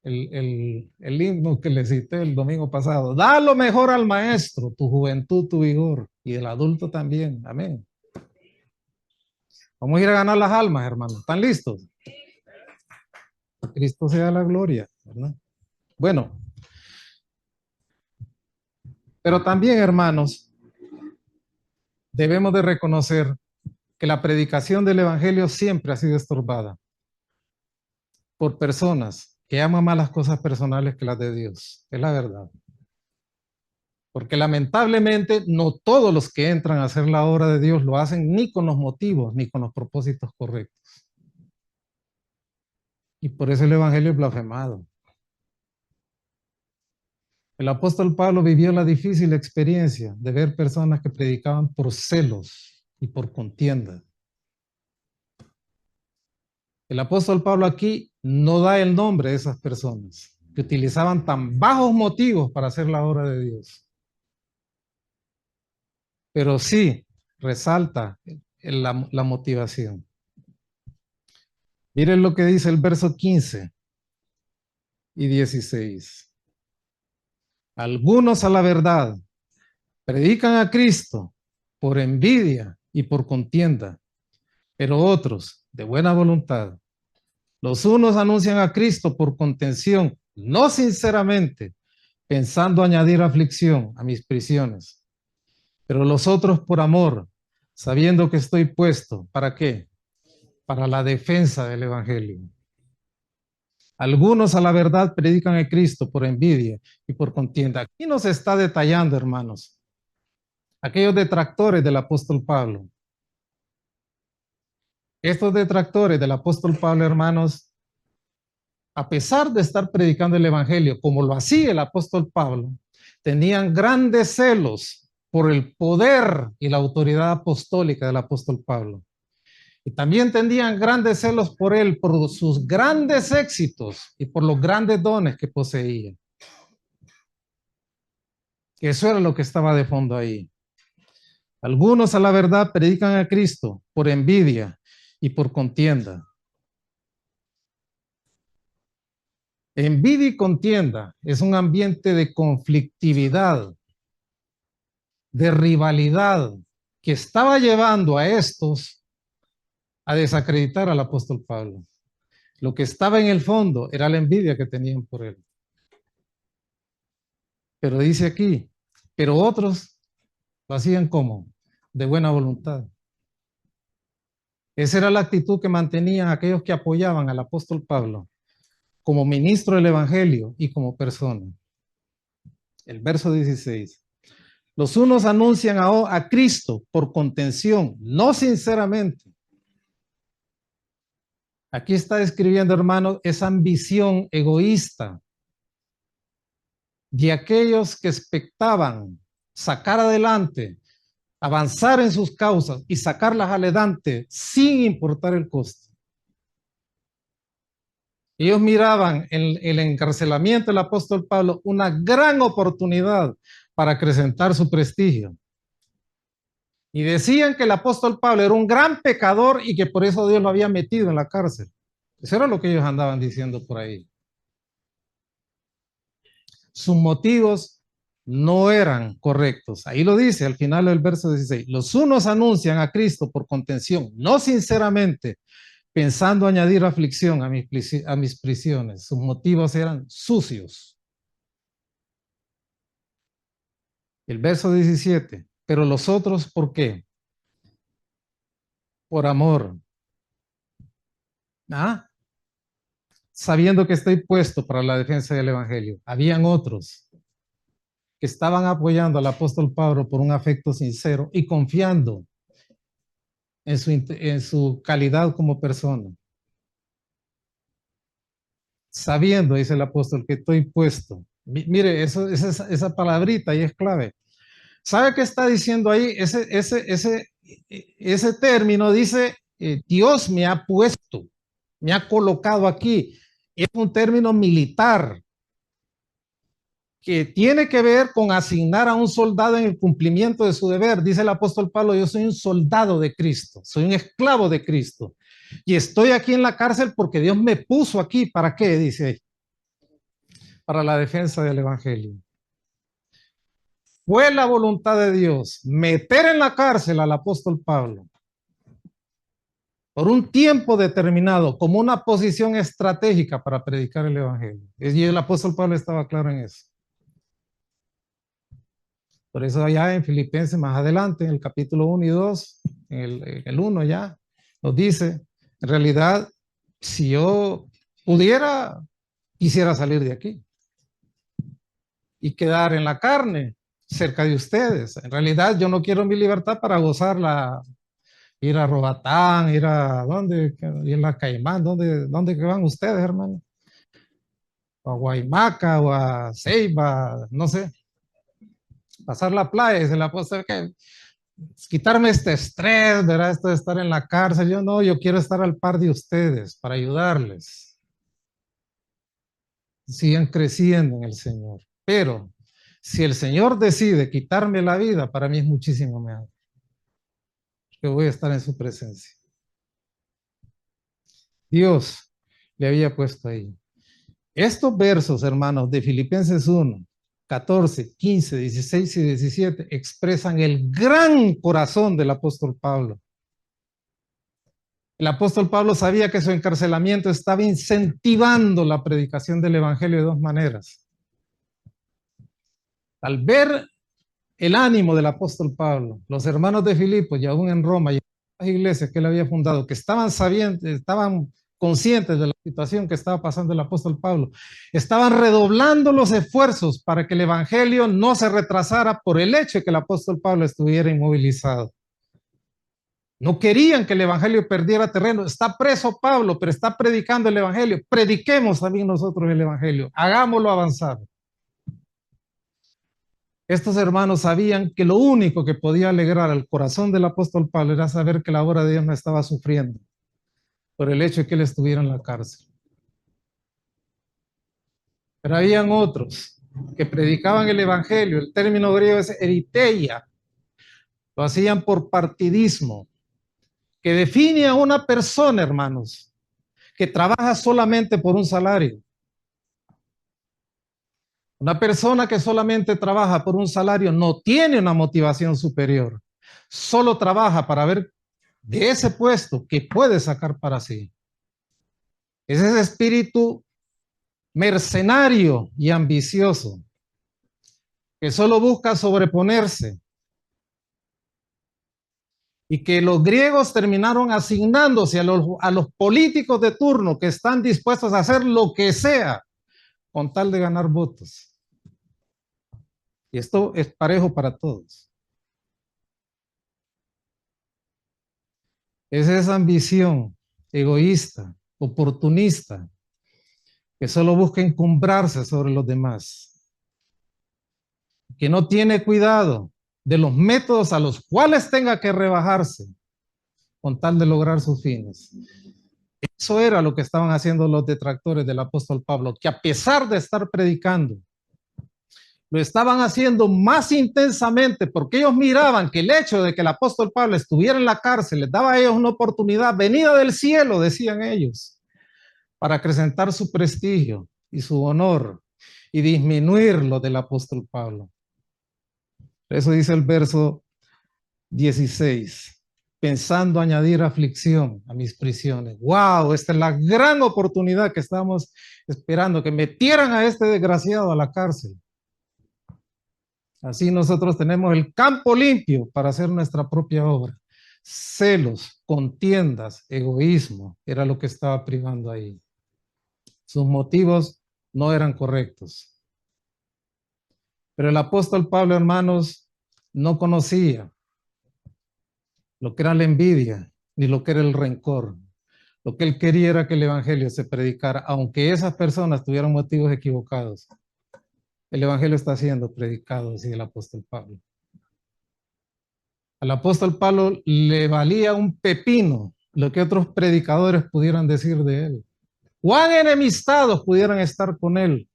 El himno que le cité el domingo pasado. Da lo mejor al maestro, tu juventud, tu vigor, y el adulto también. Amén. Vamos a ir a ganar las almas, hermanos. ¿Están listos? A Cristo sea la gloria, ¿verdad? Bueno, pero también, hermanos, debemos de reconocer que la predicación del Evangelio siempre ha sido estorbada por personas que aman más las cosas personales que las de Dios. Es la verdad. Porque lamentablemente no todos los que entran a hacer la obra de Dios lo hacen ni con los motivos ni con los propósitos correctos. Y por eso el Evangelio es blasfemado. El apóstol Pablo vivió la difícil experiencia de ver personas que predicaban por celos y por contienda. El apóstol Pablo aquí no da el nombre de esas personas que utilizaban tan bajos motivos para hacer la obra de Dios. Pero sí resalta la motivación. Miren lo que dice el verso 15 y 16. Algunos a la verdad predican a Cristo por envidia y por contienda, pero otros de buena voluntad. Los unos anuncian a Cristo por contención, no sinceramente, pensando añadir aflicción a mis prisiones, pero los otros por amor, sabiendo que estoy puesto, ¿para qué? Para la defensa del Evangelio. Algunos a la verdad predican a Cristo por envidia y por contienda. Aquí nos está detallando, hermanos, aquellos detractores del apóstol Pablo. Estos detractores del apóstol Pablo, hermanos, a pesar de estar predicando el Evangelio como lo hacía el apóstol Pablo, tenían grandes celos por el poder y la autoridad apostólica del apóstol Pablo. Y también tenían grandes celos por él, por sus grandes éxitos y por los grandes dones que poseía. Eso era lo que estaba de fondo ahí. Algunos a la verdad predican a Cristo por envidia y por contienda. Envidia y contienda es un ambiente de conflictividad, de rivalidad, que estaba llevando a estos a desacreditar al apóstol Pablo. Lo que estaba en el fondo era la envidia que tenían por él. Pero dice aquí, pero otros lo hacían como de buena voluntad. Esa era la actitud que mantenían aquellos que apoyaban al apóstol Pablo como ministro del Evangelio y como persona. El verso 16. Los unos anuncian a Cristo por contención, no sinceramente. Aquí está describiendo, hermanos, esa ambición egoísta de aquellos que expectaban sacar adelante, avanzar en sus causas y sacarlas adelante sin importar el costo. Ellos miraban en el encarcelamiento del apóstol Pablo una gran oportunidad para acrecentar su prestigio. Y decían que el apóstol Pablo era un gran pecador y que por eso Dios lo había metido en la cárcel. Eso era lo que ellos andaban diciendo por ahí. Sus motivos no eran correctos. Ahí lo dice al final del verso 16. Los unos anuncian a Cristo por contención, no sinceramente, pensando añadir aflicción a mis prisiones. Sus motivos eran sucios. El verso 17. Pero los otros, ¿por qué? Por amor. ¿Ah? Sabiendo que estoy puesto para la defensa del Evangelio. Habían otros que estaban apoyando al apóstol Pablo por un afecto sincero y confiando en su calidad como persona. Sabiendo, dice el apóstol, que estoy puesto. Mire, esa palabrita ahí es clave. ¿Sabe qué está diciendo ahí? Ese término dice, Dios me ha puesto, me ha colocado aquí. Es un término militar que tiene que ver con asignar a un soldado en el cumplimiento de su deber. Dice el apóstol Pablo, yo soy un soldado de Cristo, soy un esclavo de Cristo. Y estoy aquí en la cárcel porque Dios me puso aquí. ¿Para qué? Dice ahí. Para la defensa del Evangelio. Fue la voluntad de Dios meter en la cárcel al apóstol Pablo por un tiempo determinado, como una posición estratégica para predicar el evangelio. Y el apóstol Pablo estaba claro en eso. Por eso allá en Filipenses más adelante, en el capítulo 1 y 2, en el 1 ya, nos dice, en realidad, si yo pudiera, quisiera salir de aquí y quedar en la carne, cerca de ustedes. En realidad yo no quiero mi libertad para gozarla, ir a Robatán, ir a ¿dónde? Ir a Caimán, ¿dónde que van ustedes, hermano? O a Guaymaca o a Ceiba, no sé, pasar la playa, y se la puedo hacer que quitarme este estrés, ¿verdad? Esto de estar en la cárcel. Yo no, yo quiero estar al par de ustedes para ayudarles. Sigan creciendo en el Señor. Pero si el Señor decide quitarme la vida, para mí es muchísimo mejor, que voy a estar en su presencia. Dios le había puesto ahí. Estos versos, hermanos, de Filipenses 1, 14, 15, 16 y 17 expresan el gran corazón del apóstol Pablo. El apóstol Pablo sabía que su encarcelamiento estaba incentivando la predicación del evangelio de dos maneras. Al ver el ánimo del apóstol Pablo, los hermanos de Filipos y aún en Roma y en las iglesias que él había fundado, que estaban sabiendo, estaban conscientes de la situación que estaba pasando el apóstol Pablo, estaban redoblando los esfuerzos para que el evangelio no se retrasara por el hecho de que el apóstol Pablo estuviera inmovilizado. No querían que el evangelio perdiera terreno. Está preso Pablo, pero está predicando el evangelio. Prediquemos también nosotros el evangelio. Hagámoslo avanzar. Estos hermanos sabían que lo único que podía alegrar al corazón del apóstol Pablo era saber que la obra de Dios no estaba sufriendo por el hecho de que él estuviera en la cárcel. Pero habían otros que predicaban el evangelio. El término griego es eriteia. Lo hacían por partidismo, que define a una persona, hermanos, que trabaja solamente por un salario. Una persona que solamente trabaja por un salario no tiene una motivación superior. Solo trabaja para ver de ese puesto que puede sacar para sí. Es ese espíritu mercenario y ambicioso que solo busca sobreponerse y que los griegos terminaron asignándose a los políticos de turno que están dispuestos a hacer lo que sea con tal de ganar votos. Y esto es parejo para todos. Es esa ambición egoísta, oportunista, que solo busca encumbrarse sobre los demás, que no tiene cuidado de los métodos a los cuales tenga que rebajarse con tal de lograr sus fines. Eso era lo que estaban haciendo los detractores del apóstol Pablo, que a pesar de estar predicando, lo estaban haciendo más intensamente porque ellos miraban que el hecho de que el apóstol Pablo estuviera en la cárcel les daba a ellos una oportunidad venida del cielo, decían ellos, para acrecentar su prestigio y su honor y disminuir lo del apóstol Pablo. Eso dice el verso 16, pensando añadir aflicción a mis prisiones. ¡Wow! Esta es la gran oportunidad que estábamos esperando, que metieran a este desgraciado a la cárcel. Así nosotros tenemos el campo limpio para hacer nuestra propia obra. Celos, contiendas, egoísmo, era lo que estaba privando ahí. Sus motivos no eran correctos. Pero el apóstol Pablo, hermanos, no conocía lo que era la envidia, ni lo que era el rencor. Lo que él quería era que el evangelio se predicara, aunque esas personas tuvieran motivos equivocados. El evangelio está siendo predicado, decía el apóstol Pablo. Al apóstol Pablo le valía un pepino lo que otros predicadores pudieran decir de él. Cuán enemistados pudieran estar con él.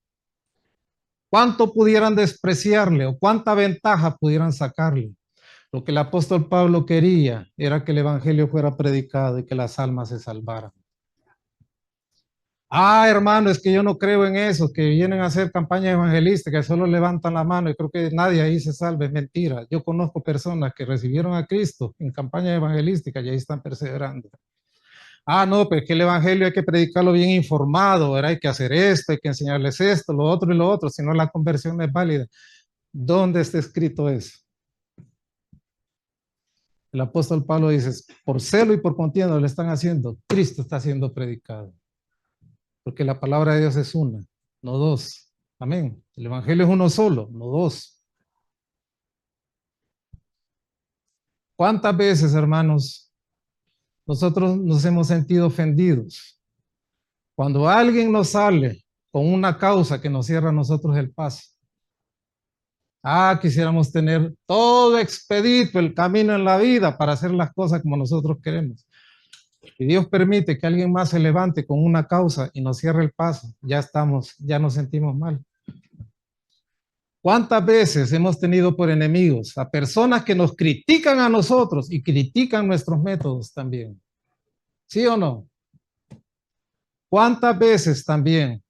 Cuánto pudieran despreciarle o cuánta ventaja pudieran sacarle. Lo que el apóstol Pablo quería era que el evangelio fuera predicado y que las almas se salvaran. Hermano, es que yo no creo en eso, que vienen a hacer campaña evangelística, que solo levantan la mano y creo que nadie ahí se salve. Es mentira. Yo conozco personas que recibieron a Cristo en campaña evangelística y ahí están perseverando. Ah, no, pero es que el evangelio hay que predicarlo bien informado, ¿verdad? Hay que hacer esto, hay que enseñarles esto, lo otro y lo otro, si no la conversión no es válida. ¿Dónde está escrito eso? El apóstol Pablo dice, por celo y por contienda lo están haciendo, Cristo está siendo predicado, porque la palabra de Dios es una, no dos. Amén. El evangelio es uno solo, no dos. ¿Cuántas veces, hermanos, nosotros nos hemos sentido ofendidos cuando alguien nos sale con una causa que nos cierra a nosotros el paso? Ah, quisiéramos tener todo expedito, el camino en la vida para hacer las cosas como nosotros queremos. Y Dios permite que alguien más se levante con una causa y nos cierre el paso. Ya estamos, ya nos sentimos mal. ¿Cuántas veces hemos tenido por enemigos a personas que nos critican a nosotros y critican nuestros métodos también? ¿Sí o no? ¿Cuántas veces también?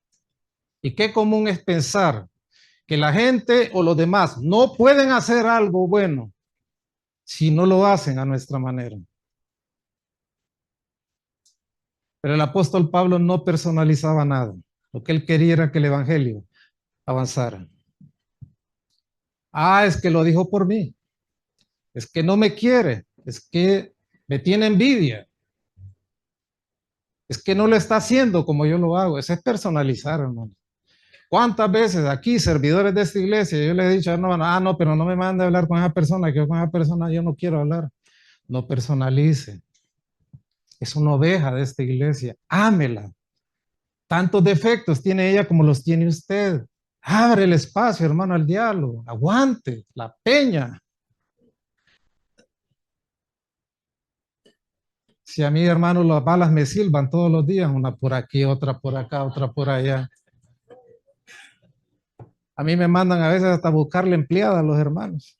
Y qué común es pensar que la gente o los demás no pueden hacer algo bueno si no lo hacen a nuestra manera. Pero el apóstol Pablo no personalizaba nada. Lo que él quería era que el evangelio avanzara. Ah, es que lo dijo por mí. Es que no me quiere. Es que me tiene envidia. Es que no lo está haciendo como yo lo hago. Eso es personalizar, hermano. ¿Cuántas veces aquí, servidores de esta iglesia, yo les he dicho, no, pero no me mande a hablar con esa persona, que yo con esa persona yo no quiero hablar? No personalice. Es una oveja de esta iglesia. Ámela. Tantos defectos tiene ella como los tiene usted. Abre el espacio, hermano, al diálogo. Aguante la peña. Si a mí, hermano, las balas me silban todos los días, una por aquí, otra por acá, otra por allá. A mí me mandan a veces hasta buscarle empleada a los hermanos.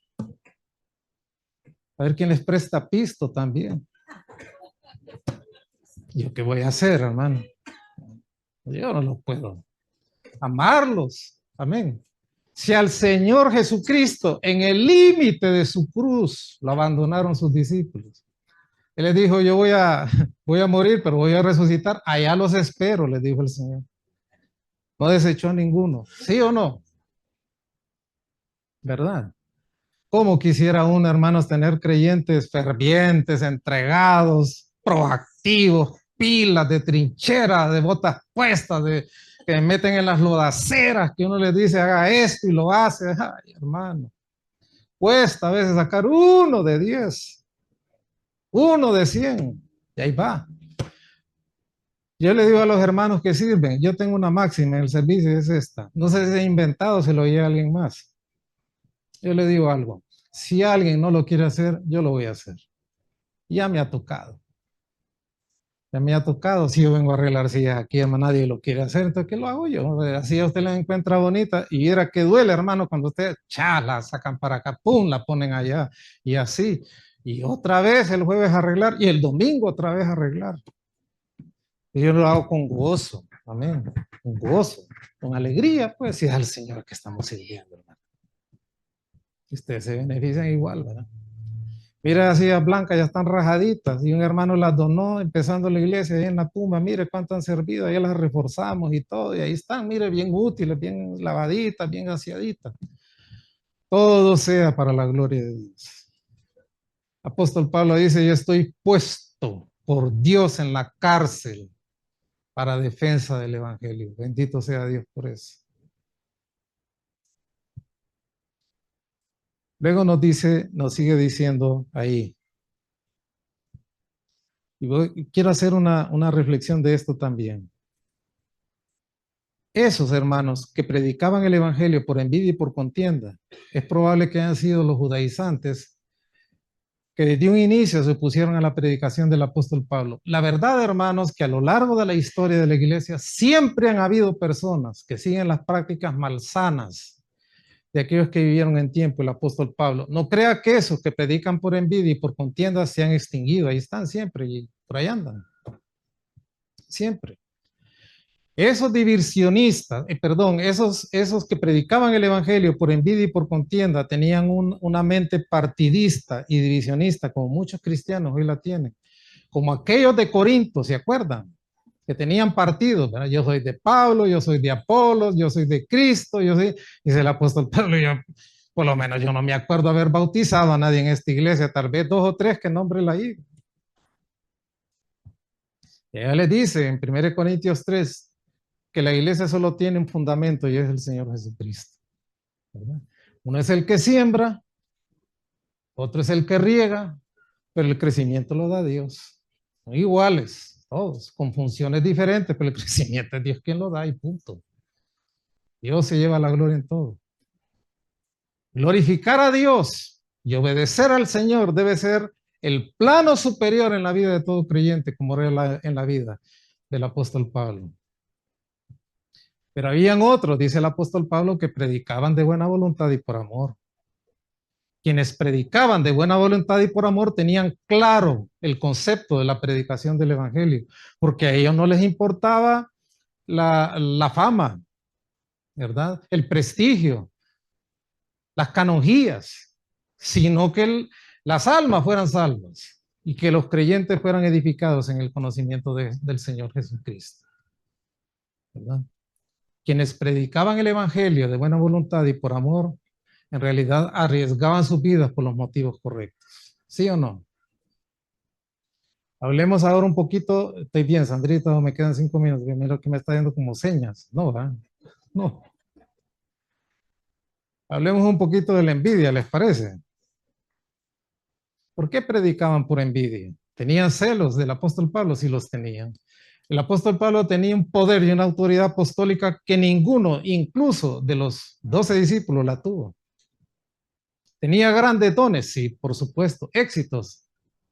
A ver quién les presta pisto también. ¿Yo qué voy a hacer, hermano? Yo no lo puedo. Amarlos. Amén. Si al Señor Jesucristo, en el límite de su cruz, lo abandonaron sus discípulos. Él les dijo, yo voy a morir, pero voy a resucitar. Allá los espero, les dijo el Señor. No desechó a ninguno. ¿Sí o no? ¿Verdad? Como quisiera uno, hermanos, tener creyentes fervientes, entregados, proactivos, pilas de trinchera, de botas puestas, que meten en las lodaceras, que uno les dice haga esto y lo hace. Ay, hermano, cuesta a veces sacar uno de 10, uno de 100, y ahí va. Yo le digo a los hermanos que sirven, yo tengo una máxima en el servicio, es esta. No sé si he inventado, se lo oye a alguien más. Yo le digo algo, si alguien no lo quiere hacer, yo lo voy a hacer. Ya me ha tocado. Ya me ha tocado, si yo vengo a arreglar sillas aquí, hermano, nadie lo quiere hacer, entonces ¿qué lo hago yo? Así a usted la encuentra bonita y era que duele, hermano, cuando usted, la sacan para acá, pum, la ponen allá y así. Y otra vez el jueves arreglar y el domingo otra vez arreglar. Y yo lo hago con gozo, amén, con gozo, con alegría, pues, si es al Señor que estamos sirviendo, hermano. Y ustedes se benefician igual, ¿verdad? Mira, las sillas blancas ya están rajaditas y un hermano las donó empezando la iglesia ahí en la tumba. Mire cuánto han servido, ya las reforzamos y todo. Y ahí están, mire, bien útiles, bien lavaditas, bien aseaditas. Todo sea para la gloria de Dios. Apóstol Pablo dice, yo estoy puesto por Dios en la cárcel para defensa del evangelio. Bendito sea Dios por eso. Luego nos dice, nos sigue diciendo ahí. Y quiero hacer una reflexión de esto también. Esos hermanos que predicaban el evangelio por envidia y por contienda, es probable que hayan sido los judaizantes que desde un inicio se opusieron a la predicación del apóstol Pablo. La verdad, hermanos, que a lo largo de la historia de la iglesia siempre han habido personas que siguen las prácticas malsanas de aquellos que vivieron en tiempo el apóstol Pablo. No crea que esos que predican por envidia y por contienda se han extinguido, ahí están siempre y por ahí andan, siempre. Esos divisionistas, esos que predicaban el evangelio por envidia y por contienda, tenían una mente partidista y divisionista, como muchos cristianos hoy la tienen. como aquellos de Corinto, ¿se acuerdan? Que tenían partidos, ¿verdad? Yo soy de Pablo, yo soy de Apolos, yo soy de Cristo, yo soy, dice el apóstol Pablo, yo, por lo menos yo no me acuerdo haber bautizado a nadie en esta iglesia, tal vez 2 o 3 que nombre ahí. Y ella le dice en 1 Corintios 3 que la iglesia solo tiene un fundamento y es el Señor Jesucristo, ¿verdad? Uno es el que siembra, otro es el que riega, pero el crecimiento lo da Dios. Son iguales, todos, con funciones diferentes, pero el crecimiento es Dios quien lo da y punto. Dios se lleva la gloria en todo. Glorificar a Dios y obedecer al Señor debe ser el plano superior en la vida de todo creyente, como era en la vida del apóstol Pablo. Pero habían otros, dice el apóstol Pablo, que predicaban de buena voluntad y por amor. Quienes predicaban de buena voluntad y por amor tenían claro el concepto de la predicación del evangelio, porque a ellos no les importaba la fama, ¿verdad? El prestigio, las canonjías, sino que las almas fueran salvas y que los creyentes fueran edificados en el conocimiento del Señor Jesucristo, ¿verdad? Quienes predicaban el evangelio de buena voluntad y por amor, en realidad arriesgaban sus vidas por los motivos correctos. ¿Sí o no? Hablemos ahora un poquito. Estoy bien, Sandrita, me quedan 5 minutos. Mira que me está dando como señas. No, ¿verdad? No. Hablemos un poquito de la envidia, ¿les parece? ¿Por qué predicaban por envidia? ¿Tenían celos del apóstol Pablo? Sí los tenían. El apóstol Pablo tenía un poder y una autoridad apostólica que ninguno, incluso de los 12 discípulos, la tuvo. Tenía grandes dones, sí, por supuesto, éxitos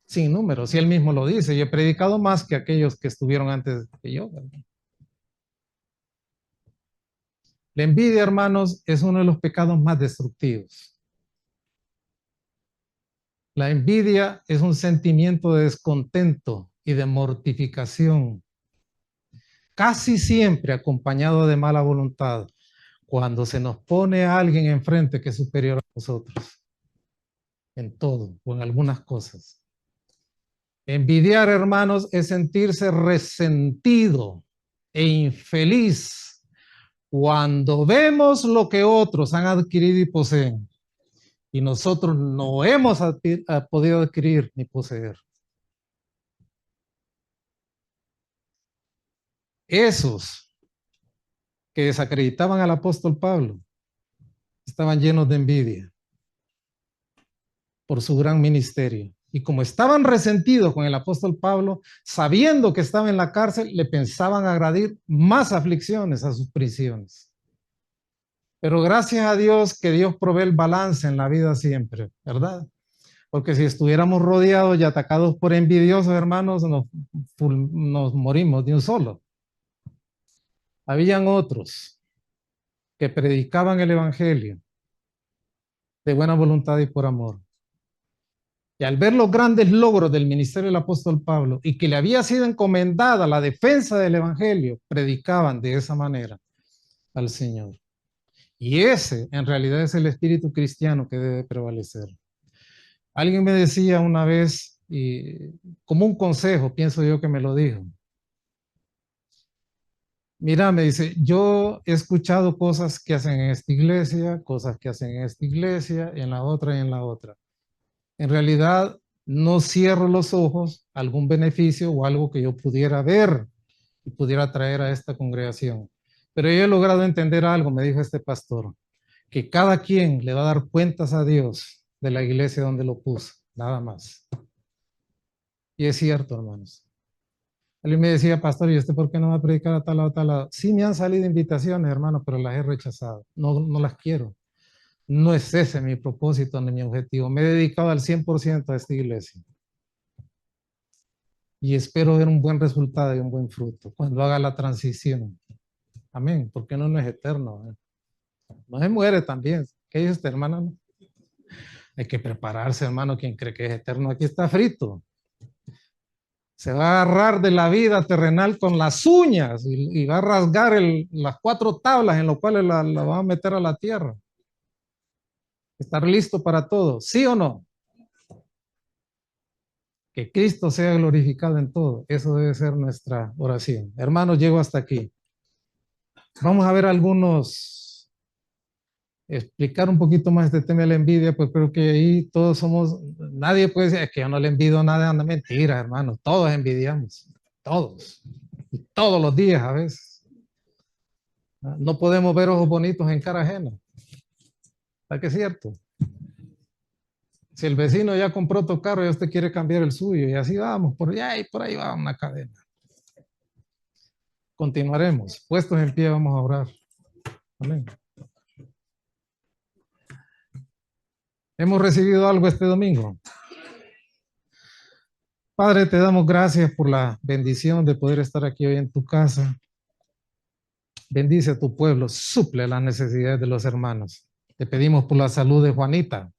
sin número, si él mismo lo dice, yo he predicado más que aquellos que estuvieron antes que yo. La envidia, hermanos, es uno de los pecados más destructivos. La envidia es un sentimiento de descontento y de mortificación, casi siempre acompañado de mala voluntad, cuando se nos pone a alguien enfrente que es superior a nosotros, en todo o en algunas cosas. Envidiar, hermanos, es sentirse resentido e infeliz cuando vemos lo que otros han adquirido y poseen y nosotros no hemos podido adquirir ni poseer. Esos que desacreditaban al apóstol Pablo estaban llenos de envidia por su gran ministerio. Y como estaban resentidos con el apóstol Pablo, sabiendo que estaba en la cárcel, le pensaban agradir más aflicciones a sus prisiones. Pero gracias a Dios que Dios provee el balance en la vida siempre, ¿verdad? Porque si estuviéramos rodeados y atacados por envidiosos, hermanos, nos morimos de un solo. Habían otros que predicaban el evangelio de buena voluntad y por amor. Y al ver los grandes logros del ministerio del apóstol Pablo y que le había sido encomendada la defensa del evangelio, predicaban de esa manera al Señor. Y ese en realidad es el espíritu cristiano que debe prevalecer. Alguien me decía una vez, y como un consejo, pienso yo que me lo dijo. Mira, me dice, yo he escuchado cosas que hacen en esta iglesia, cosas que hacen en esta iglesia, en la otra y en la otra. En realidad, no cierro los ojos a algún beneficio o algo que yo pudiera ver y pudiera traer a esta congregación. Pero yo he logrado entender algo, me dijo este pastor, que cada quien le va a dar cuentas a Dios de la iglesia donde lo puso, nada más. Y es cierto, hermanos. Alguien me decía, pastor, ¿y usted por qué no va a predicar a tal lado, a tal lado? Sí me han salido invitaciones, hermano, pero las he rechazado. No, no las quiero. No es ese mi propósito ni mi objetivo. Me he dedicado al 100% a esta iglesia. Y espero ver un buen resultado y un buen fruto cuando haga la transición. Amén. Porque no es eterno. No se muere también. ¿Qué dice usted, hermano? Hay que prepararse, hermano. Quien cree que es eterno aquí está frito. Se va a agarrar de la vida terrenal con las uñas y va a rasgar las 4 tablas en las cuales la va a meter a la tierra. Estar listo para todo, ¿sí o no? Que Cristo sea glorificado en todo. Eso debe ser nuestra oración. Hermanos, llego hasta aquí. Vamos a ver explicar un poquito más este tema de la envidia, pues creo que ahí todos somos, nadie puede decir, es que yo no le envidio nada, anda mentira, hermano, todos envidiamos, todos, y todos los días a veces. No podemos ver ojos bonitos en cara ajena. ¿Está que es cierto? Si el vecino ya compró otro carro y usted quiere cambiar el suyo, y así vamos, por allá y por ahí va una cadena. Continuaremos. Puestos en pie, vamos a orar. Amén. ¿Hemos recibido algo este domingo? Padre, te damos gracias por la bendición de poder estar aquí hoy en tu casa. Bendice a tu pueblo, suple las necesidades de los hermanos. Te pedimos por la salud de Juanita,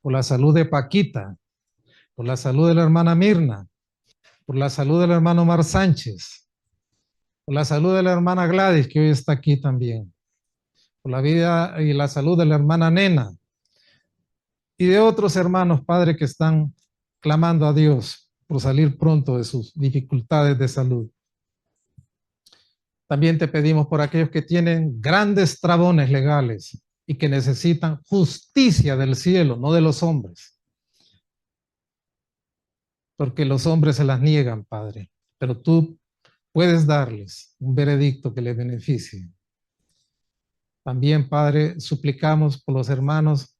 por la salud de Paquita, por la salud de la hermana Mirna, por la salud del hermano Mar Sánchez, por la salud de la hermana Gladys, que hoy está aquí también, por la vida y la salud de la hermana Nena y de otros hermanos, Padre, que están clamando a Dios por salir pronto de sus dificultades de salud. También te pedimos por aquellos que tienen grandes trabones legales y que necesitan justicia del cielo, no de los hombres. Porque los hombres se las niegan, Padre, pero tú puedes darles un veredicto que les beneficie. También, Padre, suplicamos por los hermanos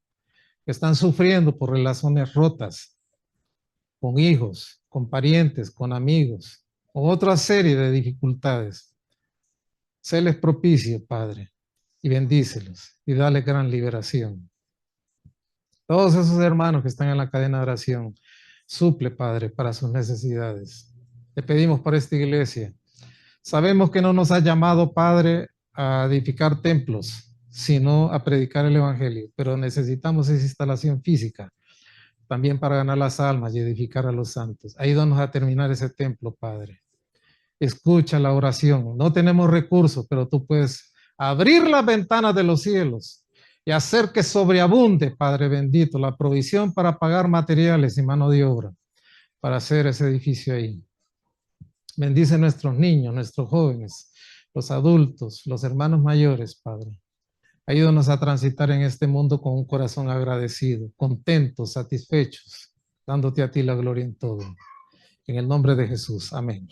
que están sufriendo por relaciones rotas, con hijos, con parientes, con amigos, o otra serie de dificultades. Séles propicio, Padre, y bendícelos y dale gran liberación. Todos esos hermanos que están en la cadena de oración, suple, Padre, para sus necesidades. Te pedimos por esta iglesia. Sabemos que no nos ha llamado, Padre, a edificar templos, sino a predicar el Evangelio, pero necesitamos esa instalación física también para ganar las almas y edificar a los santos. Ayúdanos a terminar ese templo, Padre. Escucha la oración. No tenemos recursos, pero tú puedes abrir las ventanas de los cielos y hacer que sobreabunde, Padre bendito, la provisión para pagar materiales y mano de obra para hacer ese edificio ahí. Bendice a nuestros niños, nuestros jóvenes, los adultos, los hermanos mayores, Padre. Ayúdanos a transitar en este mundo con un corazón agradecido, contentos, satisfechos, dándote a ti la gloria en todo. En el nombre de Jesús. Amén.